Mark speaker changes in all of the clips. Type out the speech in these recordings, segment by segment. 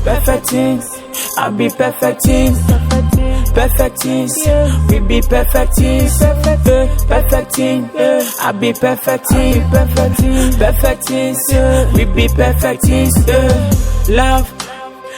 Speaker 1: Perfect things, I'll be perfect things. Perfect things, we be perfect things. Perfect thing, I'll be perfect thing. Perfect things, we be perfect things. Love.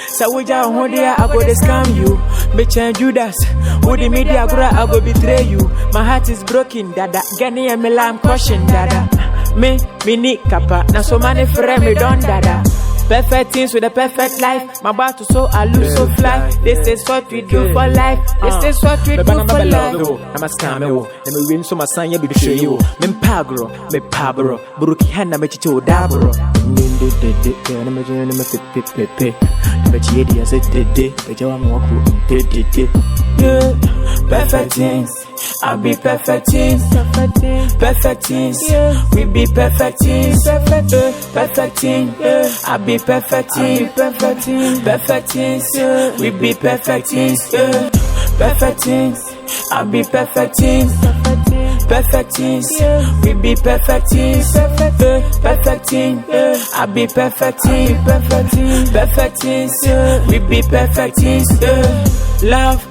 Speaker 1: So we just hold here, I go to scam you. Me change Judas. With the media grow, I go betray you. My heart is broken, dada. Gani and me lamb caution, dada. Me need kappa. Now so many friends me done, dada. Perfect things with a perfect life. My battle so I lose so fly. This is what we do for life. This is what we do for life.
Speaker 2: I'm a scammer. Let me win so my son you be show you. Me pagro, me pabro. Buruki hana me chicho dabro. Ninde de na me jene me pepe. Me chiedi as it de. Be jawa mo ku de.
Speaker 1: Perfect things, I'll be perfect things. Perfect things, we be perfect things. Perfect thing, I'll be perfect thing. Perfect things, we be perfect things. Perfect things, I'll be perfect things. Perfect things, we be perfect things. Perfect thing, I'll be perfect thing. Perfect things, we be perfect things. Love.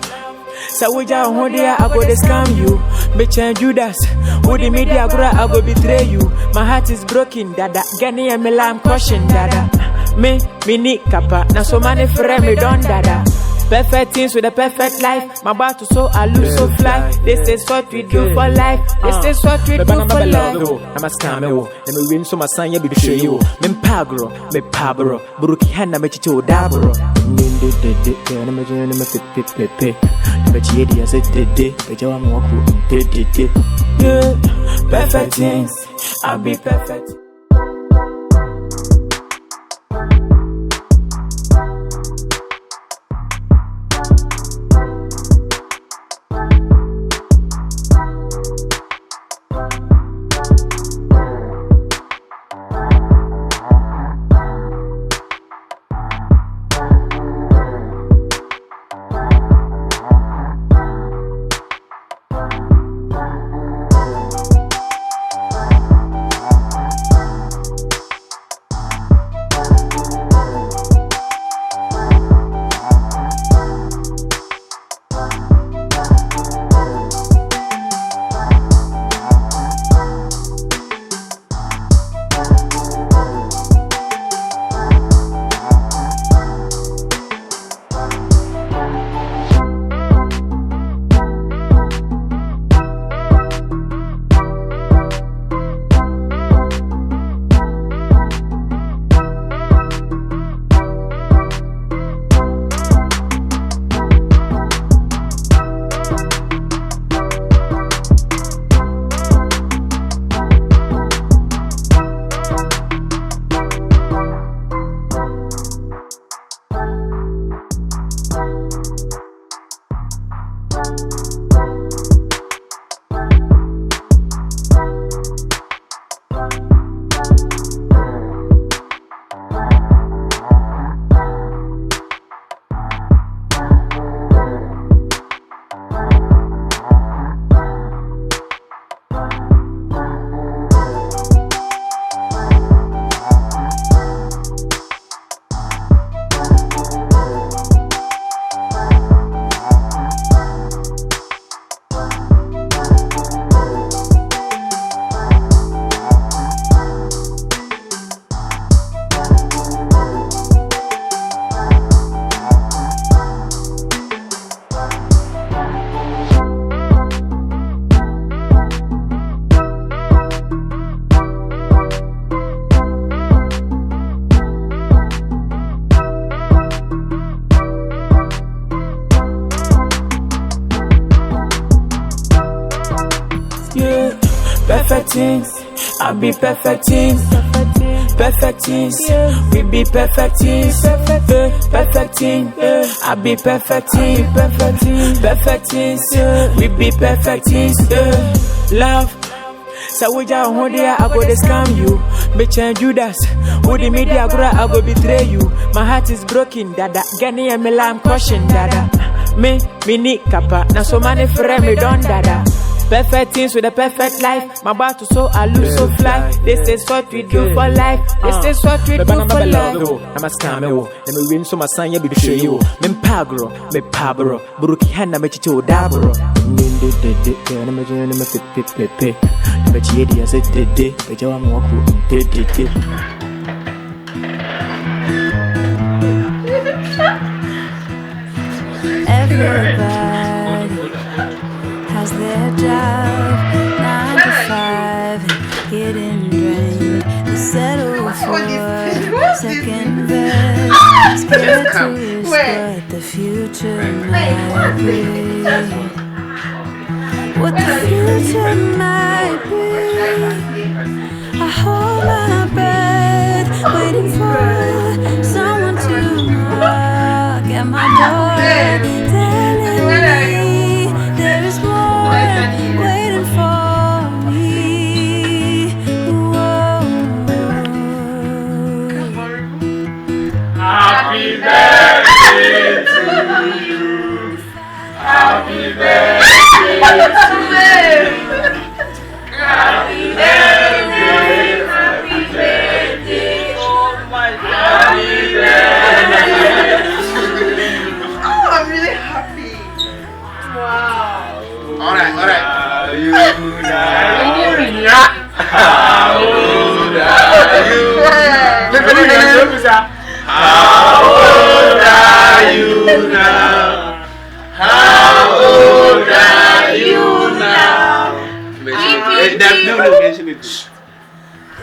Speaker 1: So we just hold here, I go to scam you. Me change Judas. With the media grow, I go betray you. My heart is broken, dada. Gani and me lamb caution, dada. Me need kappa. Now so many friends me done, dada. Perfect things with a perfect life. My battle so I lose so fly. This is what we do for life. This is what we do for life.
Speaker 2: I'm a scammer. Let me win so my son you be show you. Me pagro, me pabro. Buruki hana me chicho dabro. Ninde de na me jene me pepe. Me chiedi as it de. Be jawa mo ku de.
Speaker 1: Perfect things, I'll be perfect. Perfect things, I'll be perfect things. Perfect things, we be perfect things. Perfect thing, I'll be perfect thing. Perfect things, we be perfect things. Love. So we just hold here, I go to scam you. Me change Judas. With the media grow, I go betray you. My heart is broken, dada. Gani and me lamb caution, dada. Me need kappa. Now so many friends me done, dada. Perfect things with a perfect life. My battle so I lose so fly. This is what we do for life. This is what we do for life.
Speaker 2: I'm a scammer. Let me win so my son, you be show you. Men pagro, me pabro. Buruki hana me chicho dabro. Ninde de I'm a journey me pepe. The chiedi as it did, the jam walk did.
Speaker 3: Everybody has their job, 9 to 5, getting drained. They settle for second best, scared to risk what the future might be. What the future might be. I hold my breath, waiting for someone to knock at my door. There is more waiting for me. Whoa.
Speaker 4: Happy birthday to you. Happy birthday to you. Happy birthday. Happy birthday. Oh my God. Happy birthday.
Speaker 5: I'm really happy. Wow.
Speaker 4: All right.
Speaker 5: How old are you?
Speaker 4: How old are you now? How old are you now?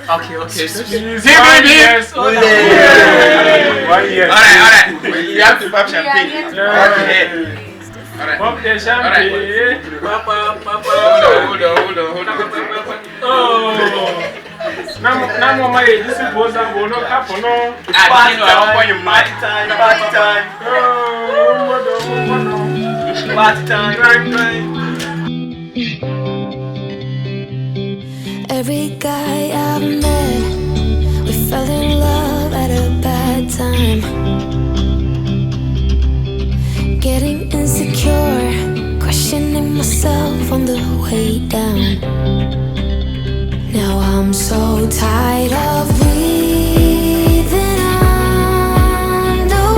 Speaker 4: Okay. Yes. 1 year. All right. You have to pop champagne. Okay. Pop the champagne. Hold on. Oh. Now, my this is was a bono cap or no? Party time.
Speaker 3: Every guy I've met, we fell in love at a bad time. Getting insecure, questioning myself on the way down. Now I'm so tired of breathing underwater.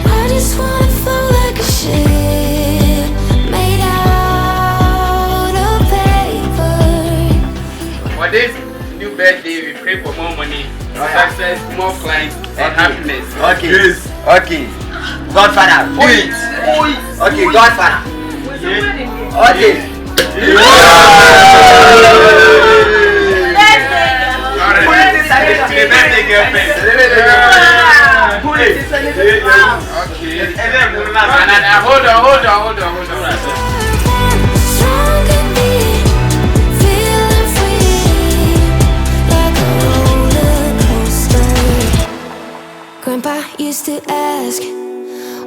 Speaker 3: I just wanna float like a ship made out of paper.
Speaker 4: For this new birthday, we pray for more money, success, more clients, and happiness.
Speaker 6: Okay. Godfather, do it. Okay, Godfather. Okay.
Speaker 4: Hold on.
Speaker 3: Grandpa used to ask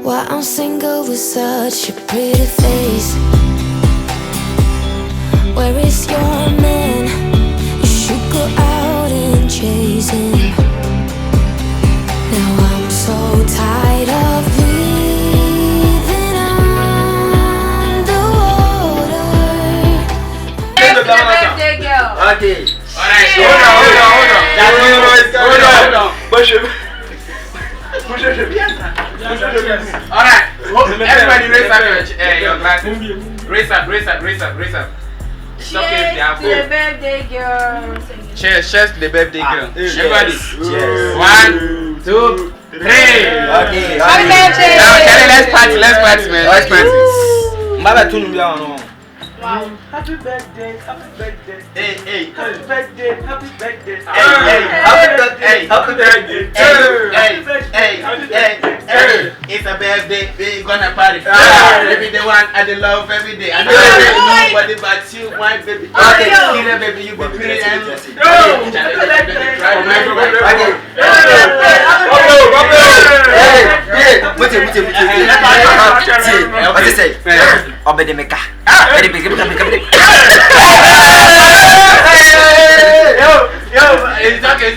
Speaker 3: why I'm single with such a pretty face. Where is your man? You should go out and chase him. Now I'm so tired of breathing underwater.
Speaker 6: Okay.
Speaker 4: Alright, hold on. Push it. Alright, everybody raise up your glasses. Raise up. It's okay if they have food.
Speaker 5: Birthday girl.
Speaker 4: Cheers to the birthday girl. Everybody.
Speaker 6: Cheers.
Speaker 4: 1, 2, 3.
Speaker 6: Okay.
Speaker 5: Happy birthday.
Speaker 4: Now, Kelly, let's party, man. Let's party.
Speaker 6: Mbaba tunu bia ono.
Speaker 5: Wow.
Speaker 2: Happy birthday.
Speaker 6: Hey.
Speaker 2: Happy birthday.
Speaker 4: Hey. It's a birthday, we're gonna party. Baby, the one I love every day. I know nobody but you, my baby. Okay, Kira, baby, you be pretty and
Speaker 6: What you say? Obede meka.
Speaker 4: Yo, it's okay.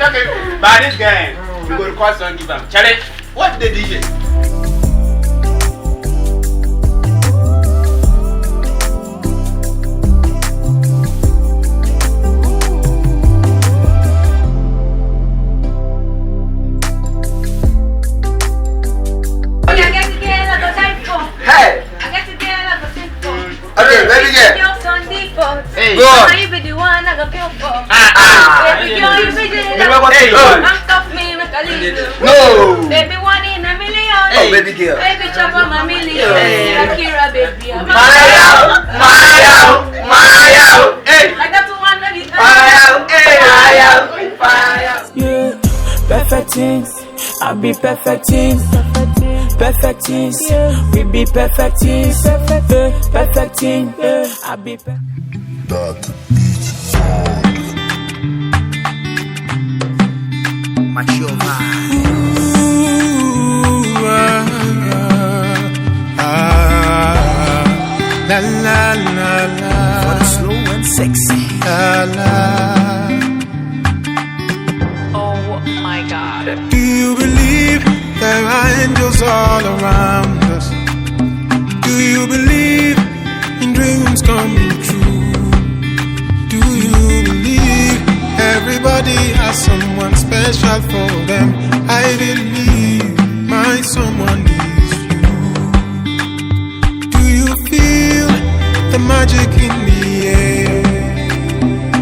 Speaker 4: By this game, we go to record song, give them. Charlie, what's the DJ?
Speaker 5: one I got killed for. Baby girl, you be doing handcuff me, make a little.
Speaker 6: No.
Speaker 5: Baby one in a million.
Speaker 6: Oh, baby girl.
Speaker 5: Baby chop on my million. Akira, baby.
Speaker 6: Maya. Hey.
Speaker 5: I got to one of the
Speaker 1: Yeah, perfect things. I be perfect things. Perfect things. We be perfect things. Perfect things. I be perfect.
Speaker 6: Mature
Speaker 7: La la la la.
Speaker 6: For the slow and sexy.
Speaker 7: La la.
Speaker 5: Oh my God.
Speaker 7: Do you believe there are angels all around us? Do you believe in dreams coming true? Do you believe everybody has someone special for them? I believe my someone is you. Do you feel the magic in the air?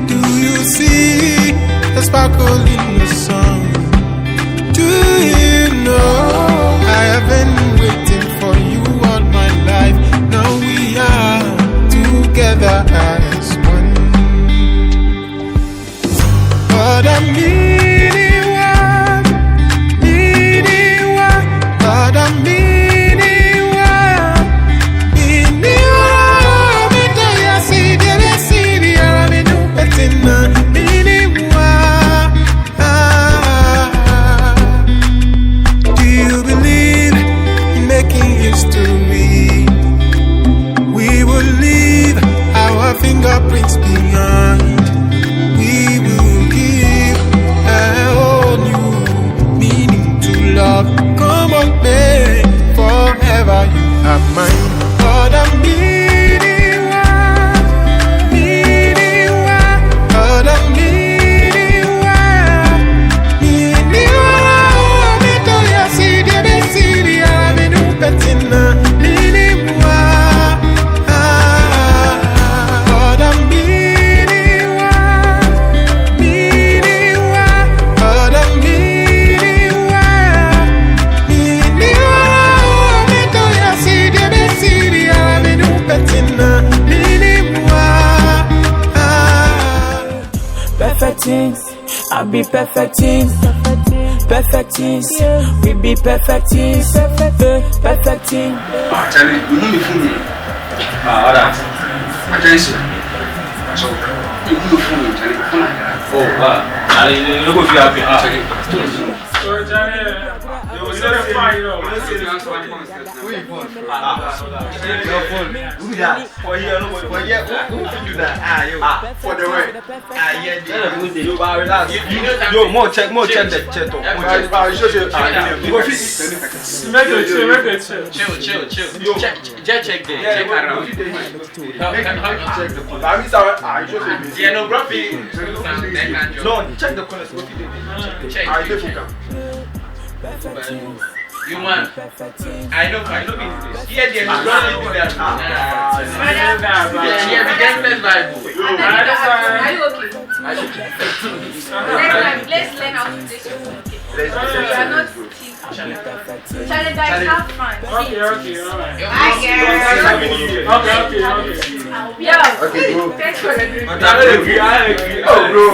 Speaker 7: Do you see the sparkle in the sun? Do you know I have been waiting for you all my life? Now we are together as one. But I'm needing one, but I'm needing one. Me do ya see the I'm in new patina. Do you believe in making history? We will leave our fingerprints behind. We will give a whole new meaning to love. Come on, babe, forever you are mine. But I'm needing one, but I'm needing one. Me do ya see the I'm in new patina. But I'm needing one, but I'm needing one. Me do ya see the I'm in new patina.
Speaker 1: perfect things. I be perfect things. Perfect things. We be perfect things. Perfect things.
Speaker 4: Actually, you know me for me. Alright. Attention. So, you know me for me. Oh, wow. You know if you have been. For the way.
Speaker 6: Yo, more check the chat.
Speaker 4: Chill. Check there. Check around. Yeah, no, bro.
Speaker 6: No, check the corners.
Speaker 4: You man, I know business. Here they are running to that. Yeah, we get first Bible.
Speaker 5: Are you okay? Next time, let's learn how to play some okay. We are not teaching. Charlie, guys, have fun.
Speaker 7: Okay, alright.
Speaker 5: Yeah.
Speaker 6: Okay, bro.
Speaker 5: Thanks for the drink.
Speaker 6: Oh, bro.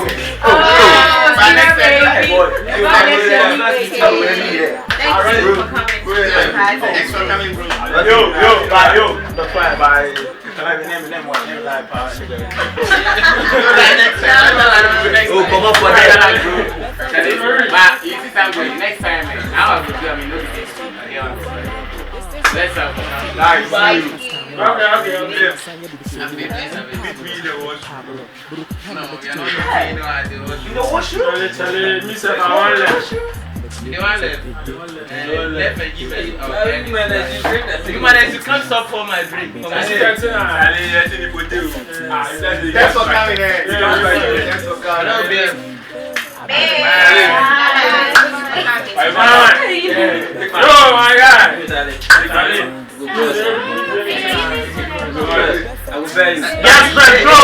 Speaker 5: Thank you for coming.
Speaker 4: Thanks for coming, bro.
Speaker 6: Yo, the fire by. Oh, come up for that, bro.
Speaker 4: Next time, man. I will do. I mean, look at this. Let's have fun.
Speaker 6: Nice.
Speaker 4: You managed to come stop for my drink.
Speaker 6: Thanks for coming here. Thanks for coming.
Speaker 7: Oh my God!
Speaker 6: Yes, bro.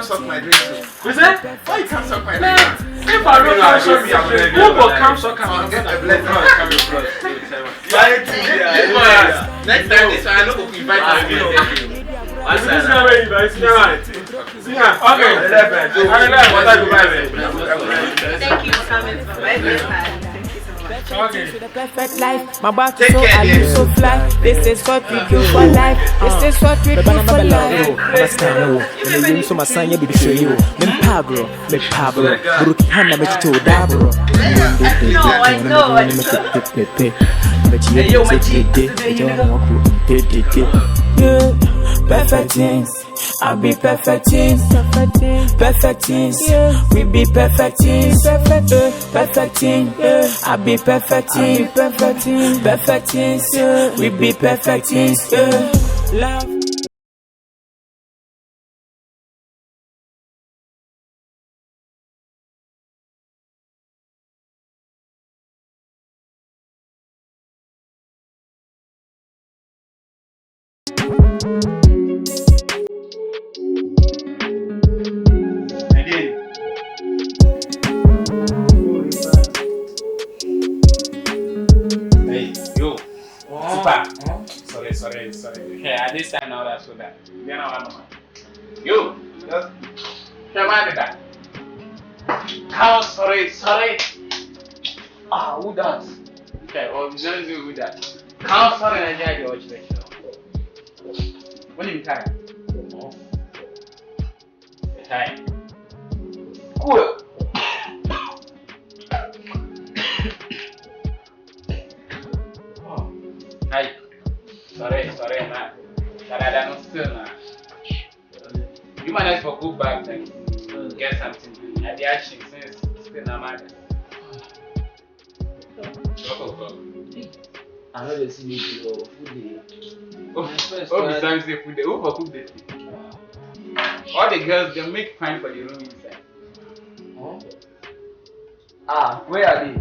Speaker 6: suck my drink too?
Speaker 4: You say?
Speaker 6: Why you can't suck my drink?
Speaker 4: If I don't know, who will come suck and
Speaker 6: Get the blood. Next time this one, I know we invite you.
Speaker 4: This is not where you guys see. Okay. 11. What are you buying?
Speaker 5: Thank you for coming. Thank you so much.
Speaker 4: Okay.
Speaker 1: The perfect life, my back is so I live so fly. This is what we do for life. This is what we do for life.
Speaker 2: So my son, you be show you. Pabro, Buruki Hana Mechito Dabro.
Speaker 5: No, I know.
Speaker 1: Perfect things, I'll be perfect things. Perfect things, we be perfect things. Perfect things, I'll be perfect things. Perfect things, we be perfect things. Love.
Speaker 4: Hey, yo. Super. Sorry. Okay, at this time now that's so that. Then I know. You. Just. Come on, that. How sorry. Who that? Okay, well, we don't do that. How sorry, I did your watch. When you time? Time. Cool. Hi. Sorry, man. But I don't still now. You managed for go back then. Get something. At the action since still not mad.
Speaker 8: I know they see me for food day.
Speaker 4: Besides the food, who for cook the thing? All the girls they make fine for the room inside.
Speaker 8: Where are they?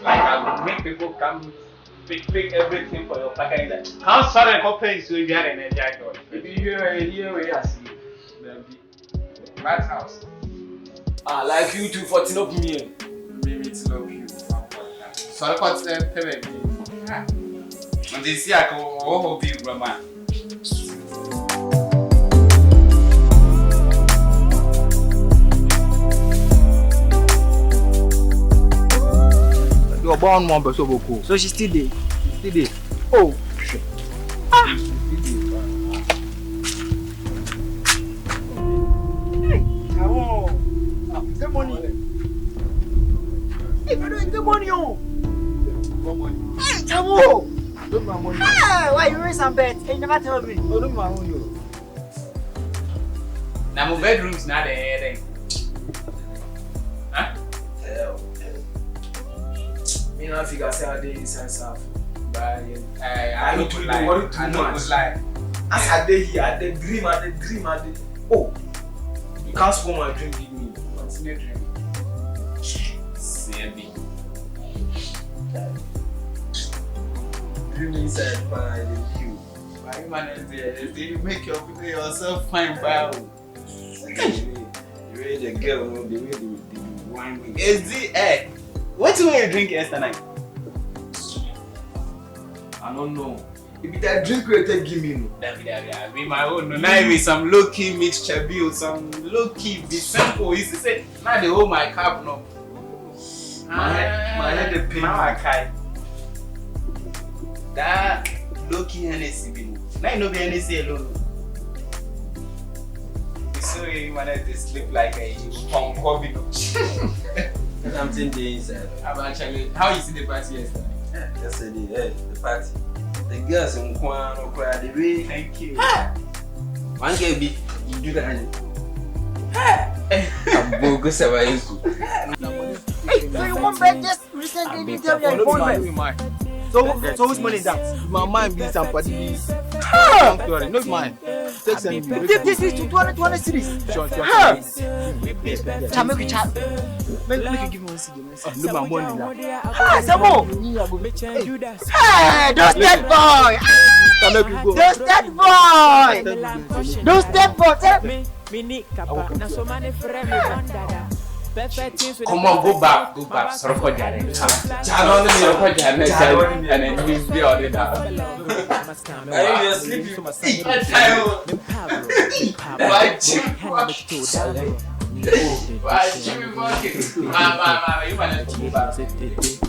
Speaker 4: Like I would make people come pick everything for your package. Like, how sorry I pay so you are in a jacket.
Speaker 8: If you hear where I see
Speaker 4: That house.
Speaker 8: like you two for Tinop me.
Speaker 4: Maybe to love you. Sorry, what's the payment? When they see I go, oh, be Brahma.
Speaker 8: You're born one person Boko. So she's still there. Oh shit. The money. Hey, the money on. Hey, Chamo. Look my money. Hey, why you raise some bets? Hey, you never tell me. Oh, look my money.
Speaker 4: Now my bedroom's not there. Huh?
Speaker 8: Me not figure say I did inside stuff. But
Speaker 4: I know to lie. I know to lie.
Speaker 8: As I did here, I did dream. Oh, you can't spoil my dream with me.
Speaker 4: Continue dream. CMB.
Speaker 8: Dream inside by you.
Speaker 4: Why you manage there? You make yourself fine, pal.
Speaker 8: The way the girl, the way the wine.
Speaker 4: Is the what do you drink yesterday night?
Speaker 8: I don't know. If it's a drink, you give me.
Speaker 4: That be my own. No, now with some low key mixture bill, some low key be simple. You say now they hold my cup no.
Speaker 8: My head the pain.
Speaker 4: Now I can't. That low key Hennessy bill. Now you know the Hennessy alone. So you manage to sleep like a punk COVID.
Speaker 8: Something there inside.
Speaker 4: Actually, how you see the party yesterday?
Speaker 8: Yesterday, the party. The girls in Kwan or cry the way.
Speaker 4: Thank you.
Speaker 8: One can be you do that. I'm bogus about you. Hey, so you want back just recently tell me your phone? So whose money is that? My mind be somebody.
Speaker 6: Don't worry, not mine. Take some.
Speaker 8: This is 200 series.
Speaker 6: Sure.
Speaker 8: Make you chat. Make you give me one CD.
Speaker 6: No my money now.
Speaker 8: Some more. Hey, don't step boy. Don't step boy. Don't step boy.
Speaker 4: Come on, go back. Soroko jare. Soroko jare. And then he's the other now.
Speaker 6: You're sleeping.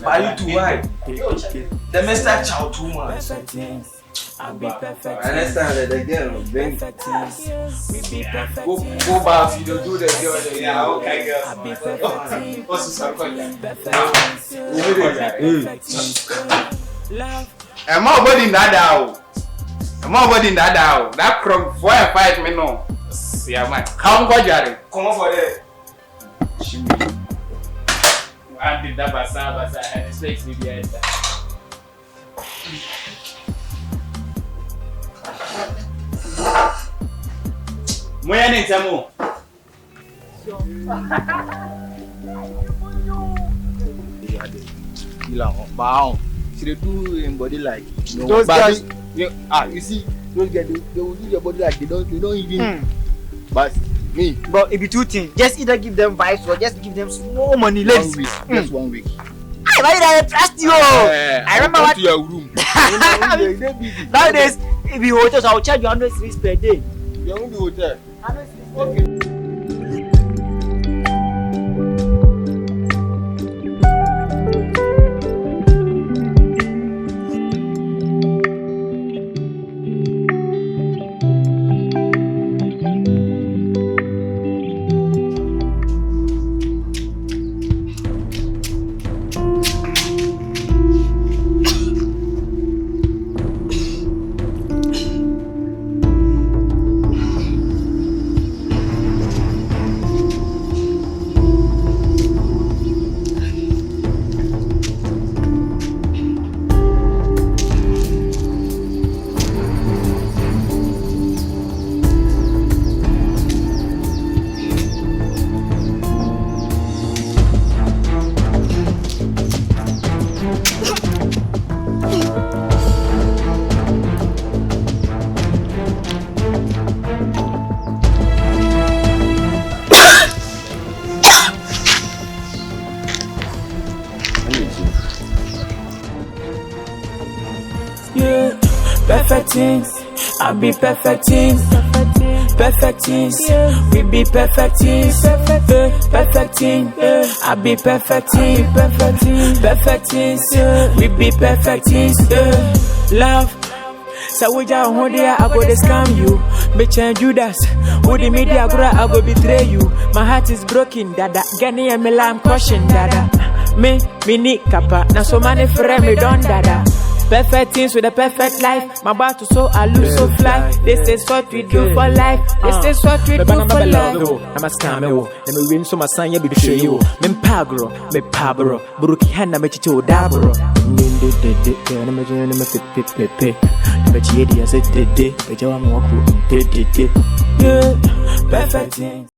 Speaker 9: Why you too wide? The Mr. Chow too much.
Speaker 1: I'll be perfect.
Speaker 9: I understand that again.
Speaker 4: Go back. You don't do that. Yeah, okay, girl.
Speaker 1: I'll be perfect.
Speaker 4: What's the Soroko jare? I'm not body in that down. That from 4 and 5 minutes. Yeah, man. Come go, Jerry.
Speaker 9: Come on for that.
Speaker 4: I did that basa. And it's like me behind that. Moya ni tamu.
Speaker 6: She they do in body like
Speaker 8: Those guys.
Speaker 6: You see, those guys they will do their body like they don't even. But me,
Speaker 8: But it be two things. Just either give them vibes or just give them small money. Let's.
Speaker 6: just 1 week.
Speaker 8: Why did I trust you? I remember
Speaker 6: go
Speaker 8: what.
Speaker 6: to your room.
Speaker 8: Nowadays, if you hotels, I'll charge you 100 series per day.
Speaker 6: You won't be hotel.
Speaker 8: 100 series per day.
Speaker 6: Okay.
Speaker 1: Yeah, perfect things. I'll be perfect things. Perfect things. We be perfect things. Perfect things. I'll be perfect things. Perfect things. We be perfect things. Love. So we just hold there, I go to scam you. Bitch and Judas. With the media, I go betray you. My heart is broken, dada. Gani and me lamb caution, dada. Me need kappa. Now so many friends me don't dada. Perfect things with a perfect life. My battle so I lose so fly. This is what we do for life. This is what we do for life.
Speaker 2: I'm a scammer. Let me win so my son you be show you. Me pagro, me pabro. Buruki hana me chicho dabro.
Speaker 1: Yeah, perfect things.